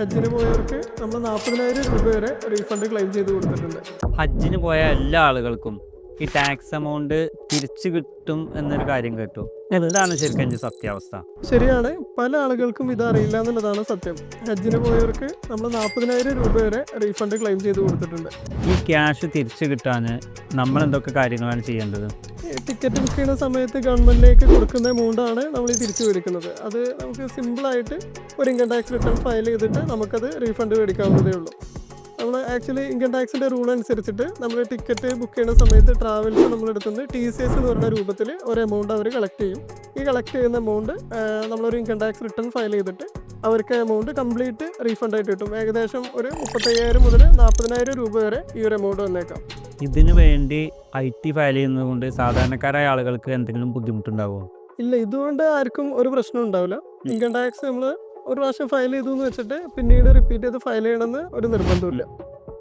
ഹജ്ജിന് പോയവർക്ക് നമ്മൾ 40,000 രൂപ വരെ റീഫണ്ട് ക്ലെയിം ചെയ്ത് കൊടുത്തിട്ടുണ്ട്. ഹജ്ജിന് പോയ എല്ലാ ആളുകൾക്കും ഈ ടാക്സ് എമൗണ്ട് തിരിച്ചു കിട്ടും എന്നൊരു കാര്യം കേട്ടു. എന്താണ് ശരിക്കും അതിന്റെ സത്യാവസ്ഥ? ശരിയാണ്, പല ആളുകൾക്കും ഇത് അറിയില്ല എന്നുള്ളതാണ് സത്യം. ഹജ്ജിന് പോയവർക്ക് നമ്മൾ 40,000 രൂപ വരെ റീഫണ്ട് ക്ലെയിം ചെയ്ത് കൊടുത്തിട്ടുണ്ട്. ഈ ക്യാഷ് തിരിച്ചു കിട്ടാൻ നമ്മൾ എന്തൊക്കെ കാര്യങ്ങളാണ് ചെയ്യേണ്ടത്? ടിക്കറ്റ് ബുക്ക് ചെയ്യുന്ന സമയത്ത് ഗവൺമെൻറ്റിലേക്ക് കൊടുക്കുന്ന എമൗണ്ടാണ് നമ്മൾ ഈ തിരിച്ചു മേടിക്കുന്നത്. അത് നമുക്ക് സിമ്പിളായിട്ട് ഒരു ഇൻകം ടാക്സ് റിട്ടേൺ ഫയൽ ചെയ്തിട്ട് നമുക്കത് റീഫണ്ട് മേടിക്കാവുന്നതേ ഉള്ളൂ. നമ്മൾ ആക്ച്വലി ഇൻകം ടാക്സിൻ്റെ റൂൾ അനുസരിച്ചിട്ട് നമ്മൾ ടിക്കറ്റ് ബുക്ക് ചെയ്യുന്ന സമയത്ത് ട്രാവൽസ് നമ്മളെടുത്തുനിന്ന് TCS എന്ന് പറയുന്ന രൂപത്തിൽ ഒരു എമൗണ്ട് അവർ കളക്ട് ചെയ്യും. ഈ കളക്ട് ചെയ്യുന്ന എമൗണ്ട് നമ്മളൊരു ഇൻകം ടാക്സ് റിട്ടേൺ ഫയൽ ചെയ്തിട്ട് അവർക്ക് എമൗണ്ട് കംപ്ലീറ്റ് റീഫണ്ട് ആയിട്ട് കിട്ടും. ഏകദേശം ഒരു 35,000 മുതൽ 40,000 രൂപ വരെ ഈ ഒരു എമൗണ്ട് വന്നേക്കാം. ഇതിനു വേണ്ടി IT ഫയൽ ചെയ്യുന്നത് കൊണ്ട് സാധാരണക്കാരായ ആളുകൾക്ക് എന്തെങ്കിലും ബുദ്ധിമുട്ടുണ്ടാവുമോ? ഇല്ല, ഇതുകൊണ്ട് ആർക്കും ഒരു പ്രശ്നം ഉണ്ടാവില്ല. ഇൻകം ടാക്സ് നമ്മൾ ഒരു പ്രാവശ്യം ഫയൽ ചെയ്തു എന്ന് വെച്ചിട്ട് പിന്നീട് റിപ്പീറ്റ് ചെയ്ത് ഫയൽ ചെയ്യണമെന്ന് ഒരു നിർബന്ധമില്ല.